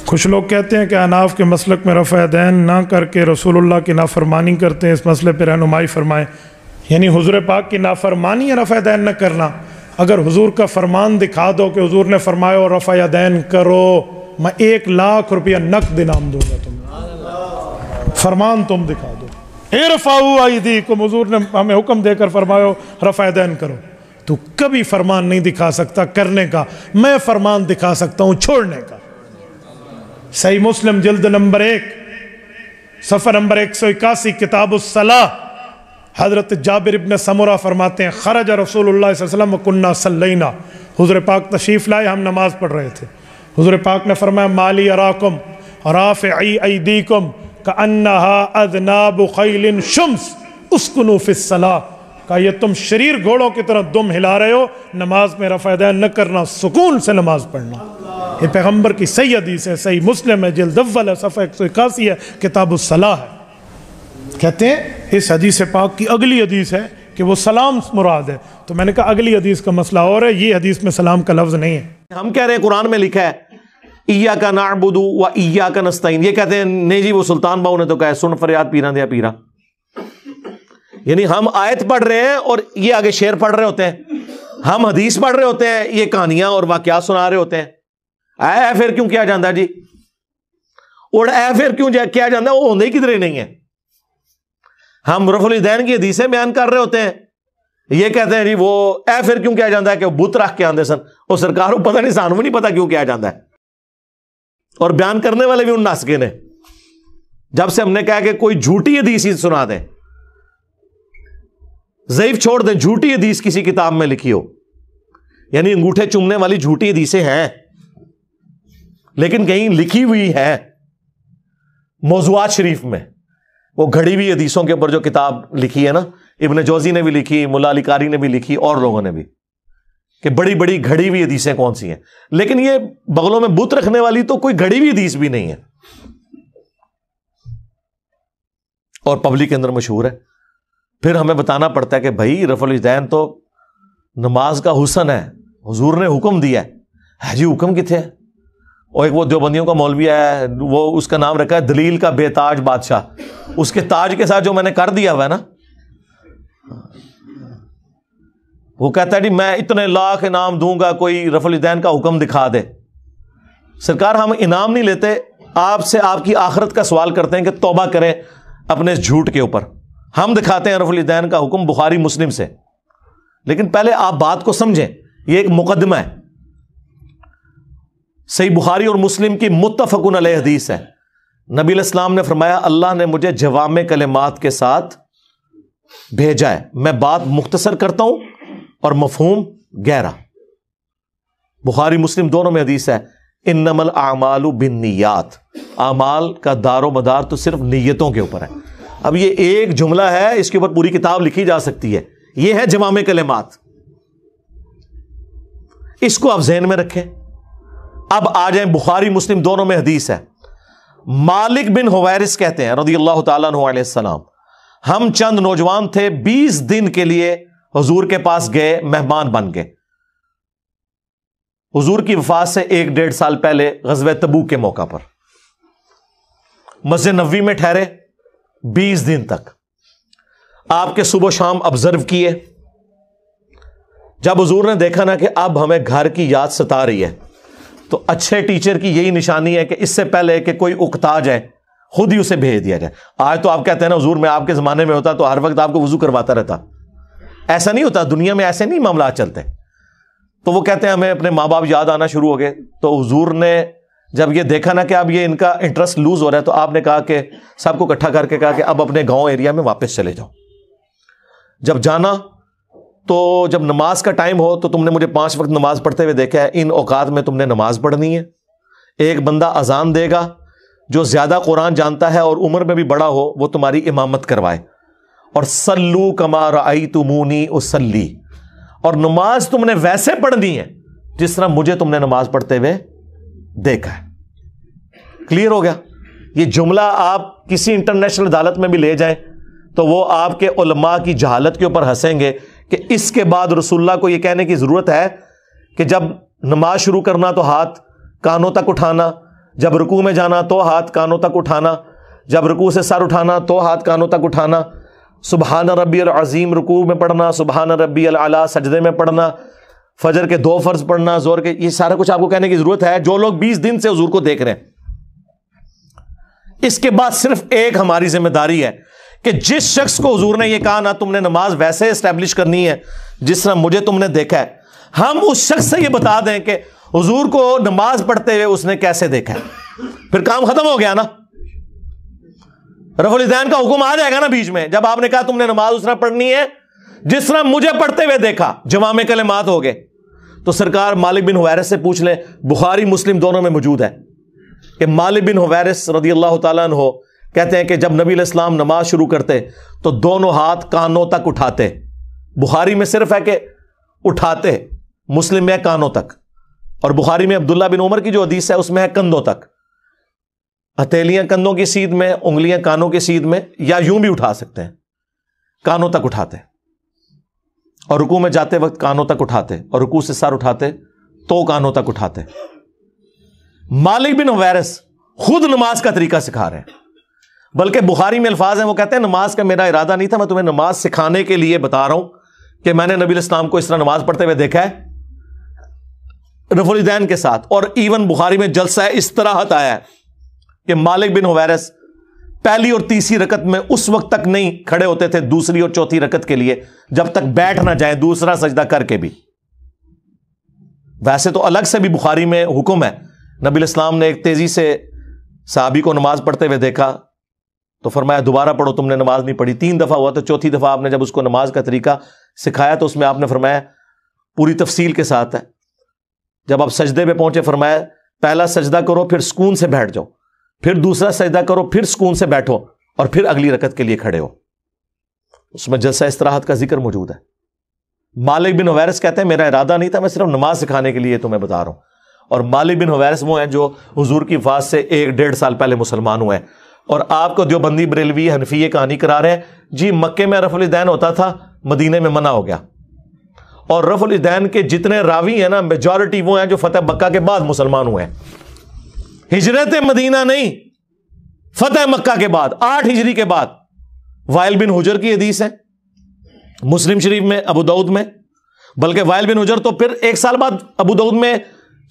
کچھ لوگ کہتے ہیں کہ اناف کے مسلک میں رفع دین نہ کر کے رسول اللہ کی نافرمانی کرتے ہیں، اس مسئلے پہ رہنمائی فرمائیں۔ یعنی حضور پاک کی نافرمانی ہے رفع دین نہ کرنا؟ اگر حضور کا فرمان دکھا دو کہ حضور نے فرمایا اور رفع دین کرو، میں 1,00,000 روپیہ نقد انعام دوں گا تمہیں۔ فرمان تم دکھا دو، ارفعوا ایدیکم، حضور نے ہمیں حکم دے کر فرمایا رفع دین کرو۔ تو کبھی فرمان نہیں دکھا سکتا کرنے کا، میں فرمان دکھا سکتا ہوں چھوڑنے کا۔ صحیح مسلم جلد نمبر 1 صفحہ نمبر 181 کتاب الصلاۃ، حضرت جابر ابن سمرہ فرماتے ہیں خرج رسول اللہ صلی اللہ علیہ وسلم وکنا صلینا، حضور پاک تشریف لائے، ہم نماز پڑھ رہے تھے، حضور پاک نے فرمایا مالی اراکم رافعی ایدیکم کانہا اذناب خیل شمس اسکنوا فی الصلاۃ، کہا یہ تم شریر گھوڑوں کی طرح دم ہلا رہے ہو، نماز میں رفع دین نہ کرنا، سکون سے نماز پڑھنا۔ یہ پیغمبر کی صحیح حدیث ہے، صحیح مسلم ہے، جلد اول ہے، صفحہ 181 ہے، کتاب الصلاۃ ہے۔ کہتے ہیں اس حدیث پاک کی اگلی حدیث ہے کہ وہ سلام مراد ہے، تو میں نے کہا اگلی حدیث کا مسئلہ اور ہے، یہ حدیث میں سلام کا لفظ نہیں ہے۔ ہم کہہ رہے ہیں قرآن میں لکھا ہے ایاک نعبد و ایاک نستعین، یہ کہتے ہیں نہیں جی وہ سلطان باؤ نے تو کہا ہے سن فریاد پیرا دیا پیرا، یعنی ہم آیت پڑھ رہے ہیں اور یہ آگے شعر پڑھ رہے ہوتے ہیں، ہم حدیث پڑھ رہے ہوتے ہیں، یہ کہانیاں اور واقعات سنا رہے ہوتے ہیں۔ اے پھر کیوں کیا جاندہ جی، اور اے پھر کیوں کیا جاندہ، وہ ہوندے ہی کدھر ہی نہیں ہے۔ ہم رفع الیدین کی حدیثیں بیان کر رہے ہوتے ہیں، یہ کہتے ہیں جی وہ اے پھر کیوں کیا جاندہ ہے کہ وہ بت رکھ کے آندے سن، وہ سرکار کو پتہ نہیں، سانو نہیں پتہ کیوں کیا جاندہ ہے، اور بیان کرنے والے بھی ان ناسکے نے۔ جب سے ہم نے کہا کہ کوئی جھوٹی حدیث ہی سنا دیں، ضعیف چھوڑ دیں، جھوٹی حدیث کسی کتاب میں لکھی ہو، یعنی انگوٹھے چومنے والی جھوٹی حدیثیں ہیں لیکن کہیں لکھی ہوئی ہے موضوعات شریف میں، وہ گھڑی ہوئی حدیثوں کے اوپر جو کتاب لکھی ہے نا، ابن جوزی نے بھی لکھی، ملا علی قاری نے بھی لکھی، اور لوگوں نے بھی، کہ بڑی بڑی گھڑی ہوئی حدیثیں کون سی ہیں، لیکن یہ بغلوں میں بت رکھنے والی تو کوئی گھڑی ہوئی حدیث بھی نہیں ہے، اور پبلک کے اندر مشہور ہے۔ پھر ہمیں بتانا پڑتا ہے کہ بھائی رفع الیدین تو نماز کا حسن ہے، حضور نے حکم دیا ہے جی، حکم کتنے ہے؟ اور ایک وہ دیوبندیوں کا مولوی ہے، وہ اس کا نام رکھا ہے دلیل کا بے تاج بادشاہ، اس کے تاج کے ساتھ جو میں نے کر دیا ہوا ہے نا، وہ کہتا ہے جی میں اتنے لاکھ انعام دوں گا کوئی رفع الیدین کا حکم دکھا دے۔ سرکار ہم انعام نہیں لیتے، آپ سے آپ کی آخرت کا سوال کرتے ہیں کہ توبہ کریں اپنے اس جھوٹ کے اوپر۔ ہم دکھاتے ہیں رفع الیدین کا حکم بخاری مسلم سے، لیکن پہلے آپ بات کو سمجھیں، یہ ایک مقدمہ ہے۔ صحیح بخاری اور مسلم کی متفقن علیہ حدیث ہے، نبی علیہ السلام نے فرمایا اللہ نے مجھے جوامع کلمات کے ساتھ بھیجا ہے، میں بات مختصر کرتا ہوں اور مفہوم گہرا۔ بخاری مسلم دونوں میں حدیث ہے انما الاعمال بالنیات، اعمال کا دار و مدار تو صرف نیتوں کے اوپر ہے۔ اب یہ ایک جملہ ہے، اس کے اوپر پوری کتاب لکھی جا سکتی ہے، یہ ہے جوامع کلمات، اس کو آپ ذہن میں رکھیں۔ اب آ جائیں بخاری مسلم دونوں میں حدیث ہے، مالک بن حویرث کہتے ہیں رضی اللہ تعالیٰ عنہ علیہ السلام، ہم چند نوجوان تھے 20 دن کے لیے حضور کے پاس گئے، مہمان بن گئے، حضور کی وفات سے 1-1.5 سال پہلے غزوہ تبوک کے موقع پر مسجد نبوی میں ٹھہرے 20 دن تک، آپ کے صبح و شام آبزرو کیے۔ جب حضور نے دیکھا نا کہ اب ہمیں گھر کی یاد ستا رہی ہے، تو اچھے ٹیچر کی یہی نشانی ہے کہ اس سے پہلے کہ کوئی اکتا جائے خود ہی اسے بھیج دیا جائے۔ آج تو آپ کہتے ہیں نا حضور میں آپ کے زمانے میں ہوتا تو ہر وقت آپ کو وضو کرواتا رہتا، ایسا نہیں ہوتا، دنیا میں ایسے نہیں معاملات چلتے۔ تو وہ کہتے ہیں ہمیں اپنے ماں باپ یاد آنا شروع ہو گئے، تو حضور نے جب یہ دیکھا نا کہ اب یہ ان کا انٹرسٹ لوز ہو رہا ہے، تو آپ نے کہا کہ سب کو اکٹھا کر کے کہا کہ اب اپنے گاؤں ایریا میں واپس چلے جاؤ، جب جانا تو جب نماز کا ٹائم ہو تو تم نے مجھے 5 وقت نماز پڑھتے ہوئے دیکھا ہے، ان اوقات میں تم نے نماز پڑھنی ہے۔ ایک بندہ اذان دے گا جو زیادہ قرآن جانتا ہے اور عمر میں بھی بڑا ہو، وہ تمہاری امامت کروائے، اور صلو کما رأیتمونی اصلی، اور نماز تم نے ویسے پڑھنی ہے جس طرح مجھے تم نے نماز پڑھتے ہوئے دیکھا ہے۔ کلیئر ہو گیا؟ یہ جملہ آپ کسی انٹرنیشنل عدالت میں بھی لے جائیں تو وہ آپ کے علماء کی جہالت کے اوپر ہنسیں گے کہ اس کے بعد رسول اللہ کو یہ کہنے کی ضرورت ہے کہ جب نماز شروع کرنا تو ہاتھ کانوں تک اٹھانا، جب رکوع میں جانا تو ہاتھ کانوں تک اٹھانا، جب رکوع سے سر اٹھانا تو ہاتھ کانوں تک اٹھانا، سبحان ربی العظیم رکوع میں پڑھنا، سبحان ربی العلی سجدے میں پڑھنا، فجر کے 2 فرض پڑھنا، زور کے، یہ سارا کچھ آپ کو کہنے کی ضرورت ہے جو لوگ 20 دن سے حضور کو دیکھ رہے ہیں۔ اس کے بعد صرف ایک ہماری ذمہ داری ہے کہ جس شخص کو حضور نے یہ کہا نا تم نے نماز ویسے اسٹیبلش کرنی ہے جس طرح مجھے تم نے دیکھا ہے، ہم اس شخص سے یہ بتا دیں کہ حضور کو نماز پڑھتے ہوئے اس نے کیسے دیکھا ہے، پھر کام ختم ہو گیا نا۔ رفع الیدین کا حکم آ جائے گا نا بیچ میں، جب آپ نے کہا تم نے نماز اس طرح پڑھنی ہے جس طرح مجھے پڑھتے ہوئے دیکھا، جوامع کلمات ہو گئے۔ تو سرکار مالک بن حویرث سے پوچھ لیں، بخاری مسلم دونوں میں موجود ہے کہ مالک بن حویرث رضی اللہ تعالیٰ عنہ کہتے ہیں کہ جب نبی علیہ السلام نماز شروع کرتے تو دونوں ہاتھ کانوں تک اٹھاتے۔ بخاری میں صرف ہے کہ اٹھاتے، مسلم میں ہے کانوں تک، اور بخاری میں عبداللہ بن عمر کی جو حدیث ہے اس میں ہے کندھوں تک، ہتھیلیاں کندھوں کی سیدھ میں، انگلیاں کانوں کی سیدھ میں، یا یوں بھی اٹھا سکتے ہیں، کانوں تک اٹھاتے، اور رکوع میں جاتے وقت کانوں تک اٹھاتے، اور رکوع سے سر اٹھاتے تو کانوں تک اٹھاتے۔ مالک بن حویرث خود نماز کا طریقہ سکھا رہے ہیں، بلکہ بخاری میں الفاظ ہیں، وہ کہتے ہیں نماز کا میرا ارادہ نہیں تھا، میں تمہیں نماز سکھانے کے لیے بتا رہا ہوں کہ میں نے نبی علیہ السلام کو اس طرح نماز پڑھتے ہوئے دیکھا ہے رفع الیدین کے ساتھ۔ اور ایون بخاری میں جلسہ استراحت آیا ہے کہ مالک بن حویرث پہلی اور تیسری رکعت میں اس وقت تک نہیں کھڑے ہوتے تھے دوسری اور چوتھی رکعت کے لیے جب تک بیٹھ نہ جائیں دوسرا سجدہ کر کے بھی۔ ویسے تو الگ سے بھی بخاری میں حکم ہے، نبی علیہ السلام نے ایک تیزی سے صحابی کو نماز پڑھتے ہوئے دیکھا تو فرمایا دوبارہ پڑھو، تم نے نماز نہیں پڑھی۔ 3 دفعہ ہوا تو چوتھی دفعہ آپ نے جب اس کو نماز کا طریقہ سکھایا تو اس میں آپ نے فرمایا پوری تفصیل کے ساتھ ہے، جب آپ سجدے پہ پہنچے فرمایا پہلا سجدہ کرو پھر سکون سے بیٹھ جاؤ، پھر دوسرا سجدہ کرو پھر سکون سے بیٹھو، اور پھر اگلی رکعت کے لیے کھڑے ہو۔ اس میں جلسہ استراحت کا ذکر موجود ہے۔ مالک بن حویرث کہتے ہیں میرا ارادہ نہیں تھا، میں صرف نماز سکھانے کے لیے تمہیں بتا رہا ہوں۔ اور مالک بن حویرث وہ ہیں جو حضور کی وفات سے 1-1.5 سال پہلے مسلمان ہوئے ہیں، اور آپ کو دیوبندی بریلوی حنفی یہ کہانی کرا رہے ہیں جی مکے میں رفع الیدین ہوتا تھا، مدینے میں منع ہو گیا، اور رفع الیدین کے جتنے راوی ہیں نا میجورٹی وہ ہیں جو فتح مکہ کے بعد مسلمان ہوئے ہیں، ہجرت مدینہ نہیں، فتح مکہ کے بعد 8 ہجری کے بعد۔ وائل بن حجر کی حدیث ہے مسلم شریف میں، ابو داؤد میں، بلکہ وائل بن حجر تو پھر 1 سال بعد ابو داؤد میں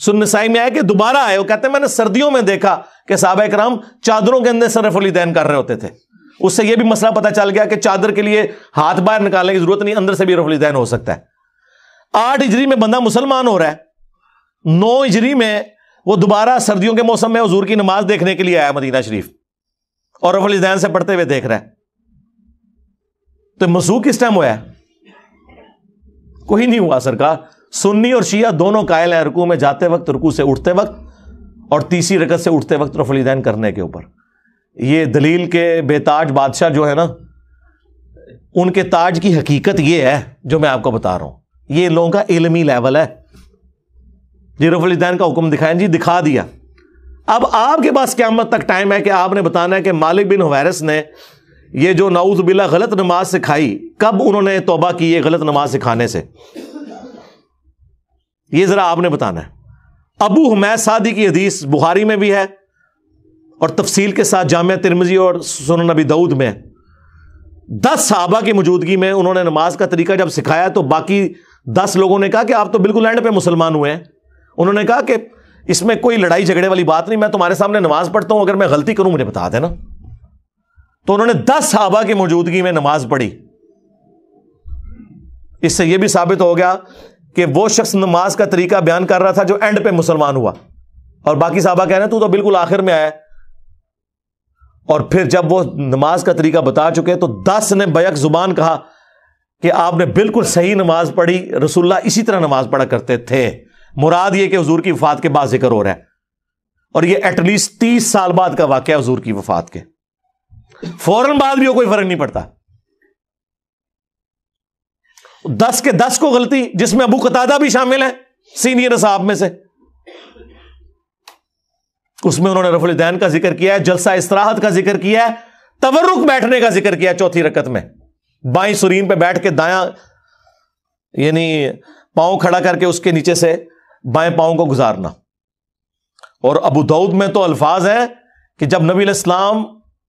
سنن نسائی میں آئے کہ دوبارہ آئے، وہ کہتے ہیں میں نے سردیوں میں دیکھا کہ صحابہ کرام چادروں کے اندر سے رفع الیدین کر رہے ہوتے تھے۔ اس سے یہ بھی مسئلہ پتہ چل گیا کہ چادر کے لیے ہاتھ باہر نکالنے کی ضرورت نہیں، اندر سے بھی رفع الیدین ہو سکتا ہے۔ 8 ہجری میں بندہ مسلمان ہو رہا ہے، 9 ہجری میں وہ دوبارہ سردیوں کے موسم میں حضور کی نماز دیکھنے کے لیے آیا مدینہ شریف، اور رفع الیدین سے پڑھتے ہوئے دیکھ رہا ہے۔ تو مسوخ کس ٹائم ہوا ہے؟ کوئی نہیں ہوا سرکار۔ سنی اور شیعہ دونوں قائل ہیں رکوع میں جاتے وقت، رکوع سے اٹھتے وقت، اور تیسری رکعت سے اٹھتے وقت رفع الیدین کرنے کے اوپر۔ یہ دلیل کے بے تاج بادشاہ جو ہے نا، ان کے تاج کی حقیقت یہ ہے جو میں آپ کو بتا رہا ہوں، یہ لوگوں کا علمی لیول ہے۔ جی رفع الیدین کا حکم دکھائیں، جی دکھا دیا۔ اب آپ کے پاس قیامت تک ٹائم ہے کہ آپ نے بتانا ہے کہ مالک بن حویرث نے یہ جو نعوذ باللہ غلط نماز سکھائی، کب انہوں نے توبہ کی یہ غلط نماز سکھانے سے، یہ ذرا آپ نے بتانا ہے۔ ابو حمید سعدی کی حدیث بخاری میں بھی ہے اور تفصیل کے ساتھ جامعہ ترمذی اور سنن نبی داؤد میں 10 صحابہ کی موجودگی میں انہوں نے نماز کا طریقہ جب سکھایا تو باقی 10 لوگوں نے کہا کہ آپ تو بالکل اینڈ پہ مسلمان ہوئے ہیں۔ انہوں نے کہا کہ اس میں کوئی لڑائی جھگڑے والی بات نہیں، میں تمہارے سامنے نماز پڑھتا ہوں، اگر میں غلطی کروں مجھے بتا دینا۔ تو انہوں نے 10 صحابہ کی موجودگی میں نماز پڑھی۔ اس سے یہ بھی ثابت ہو گیا کہ وہ شخص نماز کا طریقہ بیان کر رہا تھا جو اینڈ پہ مسلمان ہوا، اور باقی صحابہ کہہ رہے ہیں تو بالکل آخر میں آیا۔ اور پھر جب وہ نماز کا طریقہ بتا چکے تو 10 نے بیک زبان کہا کہ آپ نے بالکل صحیح نماز پڑھی، رسول اللہ اسی طرح نماز پڑھا کرتے تھے۔ مراد یہ کہ حضور کی وفات کے بعد ذکر ہو رہا ہے، اور یہ ایٹ لیسٹ 30 سال بعد کا واقعہ حضور کی وفات کے، فوراً بعد بھی کوئی فرق نہیں پڑتا۔ 10 کے 10 کو غلطی، جس میں ابو قتادہ بھی شامل ہے سینئر اصحاب میں سے، اس میں انہوں نے رفع الیدین کا ذکر کیا ہے، جلسہ استراحت کا ذکر کیا ہے، تورک بیٹھنے کا ذکر کیا ہے چوتھی رکعت میں، بائیں سرین پہ بیٹھ کے دایاں یعنی پاؤں کھڑا کر کے اس کے نیچے سے بائیں پاؤں کو گزارنا، اور ابو داؤد میں تو الفاظ ہیں کہ جب نبی علیہ السلام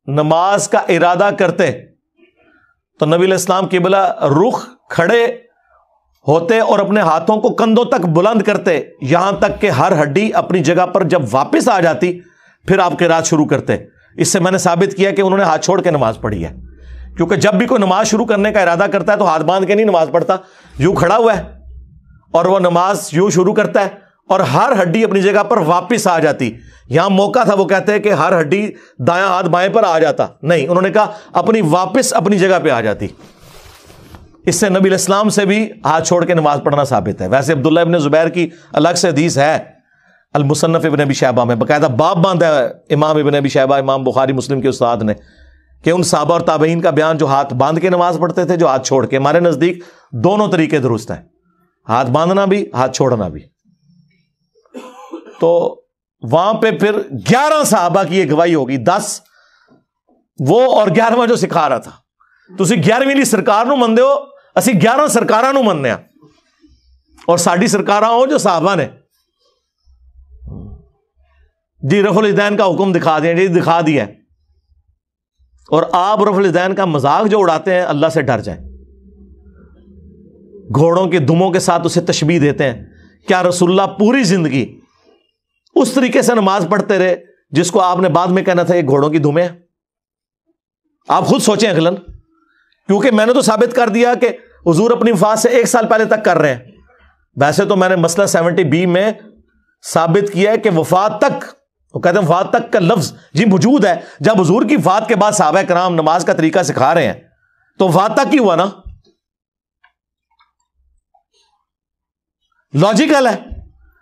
نماز کا ارادہ کرتے تو نبی علیہ السلام قبلہ رخ کھڑے ہوتے اور اپنے ہاتھوں کو کندھوں تک بلند کرتے، یہاں تک کہ ہر ہڈی اپنی جگہ پر جب واپس آ جاتی پھر آپ قرات شروع کرتے۔ اس سے میں نے ثابت کیا کہ انہوں نے ہاتھ چھوڑ کے نماز پڑھی ہے، کیونکہ جب بھی کوئی نماز شروع کرنے کا ارادہ کرتا ہے تو ہاتھ باندھ کے نہیں نماز پڑھتا، یوں کھڑا ہوا ہے اور وہ نماز یوں شروع کرتا ہے اور ہر ہڈی اپنی جگہ پر واپس آ جاتی۔ یہاں موقع تھا وہ کہتے ہیں کہ ہر ہڈی دایاں ہاتھ بائیں پر آ جاتا، نہیں، انہوں نے کہا اپنی واپس اپنی جگہ پہ آ جاتی۔ اس سے نبی علیہ السلام سے بھی ہاتھ چھوڑ کے نماز پڑھنا ثابت ہے۔ ویسے عبداللہ ابن زبیر کی الگ سے حدیث ہے المصنف ابن ابی شیبہ میں، باقاعدہ باب باندھا ہے امام ابن ابی شیبہ، امام بخاری مسلم کے استاد نے، کہ ان صحابہ اور تابعین کا بیان جو ہاتھ باندھ کے نماز پڑھتے تھے، جو ہاتھ چھوڑ کے۔ ہمارے نزدیک دونوں طریقے درست ہیں، ہاتھ باندھنا بھی ہاتھ چھوڑنا بھی۔ تو وہاں پہ پھر 11 صحابہ کی یہ گواہی ہوگی، 10 وہ اور 11واں جو سکھا رہا تھا۔ تسی 11ویں لی سرکار نو مندے ہو، اسی 11 سرکاراں نو مننے ہاں، اور ساڈی سرکاراں ہو جو صحابہ نے جی رفع الیدین کا حکم دکھا دیا، جی دکھا دیا ہے، اور آپ رفع الیدین کا مذاق جو اڑاتے ہیں، اللہ سے ڈر جائیں۔ گھوڑوں کے دموں کے ساتھ اسے تشبیہ دیتے ہیں۔ کیا رسول اللہ پوری زندگی اس طریقے سے نماز پڑھتے رہے جس کو آپ نے بعد میں کہنا تھا یہ گھوڑوں کی دمیں ہیں؟ آپ خود سوچیں اگلن، کیونکہ میں نے تو ثابت کر دیا کہ حضور اپنی وفات سے 1 سال پہلے تک کر رہے ہیں۔ ویسے تو میں نے مسئلہ 70B میں ثابت کیا ہے کہ وفات تک، وہ کہتے ہیں وفات تک کا لفظ جی موجود ہے۔ جب حضور کی وفات کے بعد صحابہ کرام نماز کا طریقہ سکھا رہے ہیں تو وفات تک ہی ہوا نا، لاجیکل ہے۔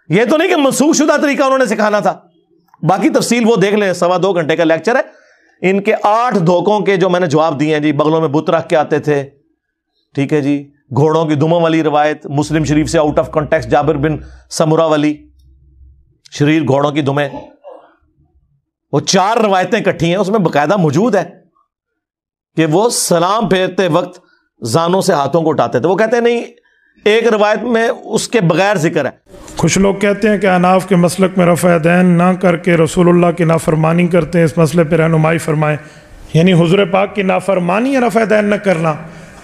یہ تو نہیں کہ منسوخ شدہ طریقہ انہوں نے سکھانا تھا۔ باقی تفصیل وہ دیکھ لیں، 2.25 گھنٹے کا لیکچر ہے۔ ان کے 8 دھوکوں کے جو میں نے جواب دیے ہیں جی، بغلوں میں بت رکھ کے آتے تھے، ٹھیک ہے جی، گھوڑوں کی دموں والی روایت مسلم شریف سے آؤٹ آف کانٹیکسٹ، جابر بن سمرہ والی شریر گھوڑوں کی دمیں، وہ 4 روایتیں کٹھی ہیں، اس میں باقاعدہ موجود ہے کہ وہ سلام پھیرتے وقت زانوں سے ہاتھوں کو اٹھاتے تھے۔ وہ کہتے ہیں نہیں، ایک روایت میں اس کے بغیر ذکر ہے۔ کچھ لوگ کہتے ہیں کہ اناف کے مسلک میں رفع دین نہ کر کے رسول اللہ کی نافرمانی کرتے ہیں، اس مسئلے پہ رہنمائی فرمائیں۔ یعنی حضور پاک کی نافرمانی یا رفع دین نہ کرنا؟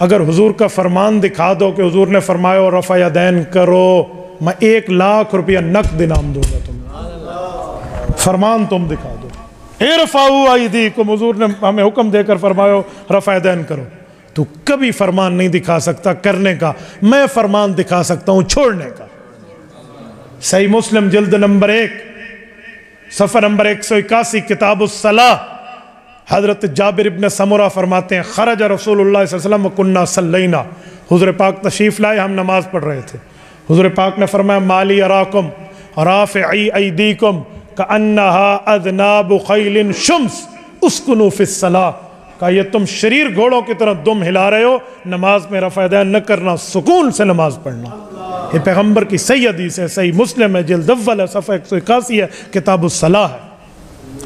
اگر حضور کا فرمان دکھا دو کہ حضور نے فرمایا اور رفع دین کرو، میں 1 لاکھ روپیہ نقد انعام دوں گا تمہیں۔ فرمان تم دکھا دو، ارفعوا ایدیکم، حضور نے ہمیں حکم دے کر فرمایا رفع دین کرو۔ تو کبھی فرمان نہیں دکھا سکتا کرنے کا، میں فرمان دکھا سکتا ہوں چھوڑنے کا۔ صحیح مسلم جلد نمبر 1 صفحہ نمبر 181 کتاب الصلاۃ، حضرت جابر ابن سمرہ فرماتے ہیں خرج رسول اللہ صلی اللہ علیہ وسلم وکنا صلینا، حضور پاک تشریف لائے، ہم نماز پڑھ رہے تھے، حضور پاک نے فرمایا مالی اراکم رافعی ایدیکم کانہا اذناب خیل شمس اسکنوا فی الصلاۃ، کہا یہ تم شریر گھوڑوں کی طرح دم ہلا رہے ہو، نماز میں رفع دین نہ کرنا، سکون سے نماز پڑھنا۔ یہ پیغمبر کی صحیح حدیث ہے، صحیح مسلم ہے، جلد اول ہے، صفحہ 181 ہے، کتاب الصلاۃ ہے۔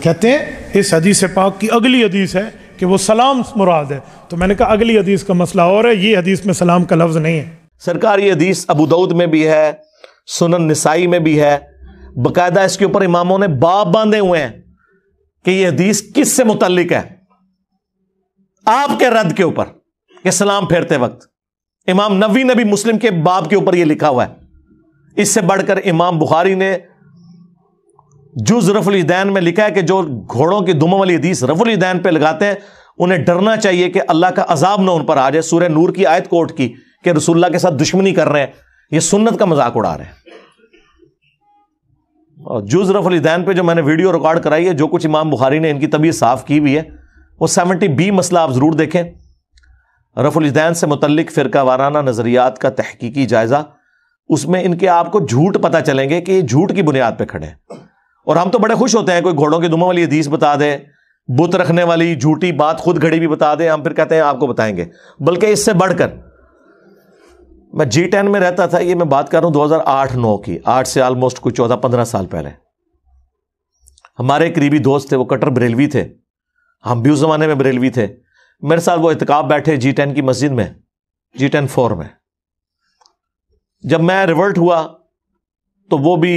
کہتے ہیں اس حدیث پاک کی اگلی حدیث ہے کہ وہ سلام مراد ہے، تو میں نے کہا اگلی حدیث کا مسئلہ اور ہے، یہ حدیث میں سلام کا لفظ نہیں ہے۔ سرکار یہ حدیث ابو داؤد میں بھی ہے، سنن نسائی میں بھی ہے، باقاعدہ اس کے اوپر اماموں نے باب باندھے ہوئے ہیں کہ یہ حدیث کس سے متعلق ہے، آپ کے رد کے اوپر کہ سلام پھیرتے وقت۔ امام نووی نے بھی مسلم کے باب کے اوپر یہ لکھا ہوا ہے۔ اس سے بڑھ کر امام بخاری نے جز رفع الیدین میں لکھا ہے کہ جو گھوڑوں کی دموں والی حدیث رفع الیدین پہ لگاتے ہیں انہیں ڈرنا چاہیے کہ اللہ کا عذاب نہ ان پر آ جائے۔ سورہ نور کی آیت کوٹ کی کہ رسول اللہ کے ساتھ دشمنی کر رہے ہیں، یہ سنت کا مذاق اڑا رہے ہیں۔ اور جز رفع الیدین پہ جو میں نے ویڈیو ریکارڈ کرائی ہے، جو کچھ امام بخاری نے ان کی طبیعت صاف کی بھی ہے، وہ 70B مسئلہ آپ ضرور دیکھیں۔ رفع الیدین سے متعلق فرقہ وارانہ نظریات کا تحقیقی جائزہ، اس میں ان کے آپ کو جھوٹ پتہ چلیں گے کہ یہ جھوٹ کی بنیاد پہ کھڑے ہیں۔ اور ہم تو بڑے خوش ہوتے ہیں کوئی گھوڑوں کی دموں والی حدیث بتا دے، بت رکھنے والی جھوٹی بات خود گھڑی بھی بتا دے، ہم پھر کہتے ہیں آپ کو بتائیں گے۔ بلکہ اس سے بڑھ کر میں G10 میں رہتا تھا، یہ میں بات کر رہا ہوں 2008-9 کی، 8 سے آلموسٹ کچھ 14-15 سال پہلے۔ ہمارے قریبی دوست تھے، وہ کٹر بریلوی تھے، ہم بھی اس زمانے میں بریلوی تھے۔ میرے ساتھ وہ اعتکاف بیٹھے G10 کی مسجد میں، G10 4 میں۔ جب میں ریورٹ ہوا تو وہ بھی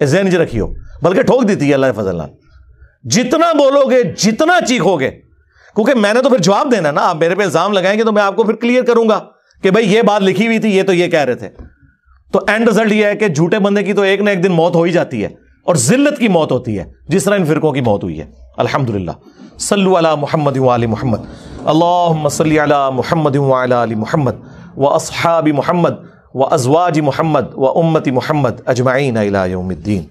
ذہن جو رکھیو، بلکہ ٹھوک دیتی ہے اللہ کے فضل نال۔ جتنا بولو گے، جتنا چیخو گے، کیونکہ میں نے تو پھر جواب دینا نا، آپ میرے پہ الزام لگائیں گے تو میں آپ کو پھر کلیئر کروں گا کہ بھائی یہ بات لکھی ہوئی تھی، یہ تو یہ کہہ رہے تھے۔ تو اینڈ رزلٹ یہ ہے کہ جھوٹے بندے کی تو ایک نہ ایک دن موت ہو ہی جاتی ہے، اور ذلت کی موت ہوتی ہے، جس طرح ان فرقوں کی موت ہوئی ہے۔ الحمدللہ۔ صلو علی محمد وآل محمد، اللہم صلی علی محمد وعلی آل محمد واصحاب محمد وازواج محمد وامت محمد اجمعین الی یوم الدین۔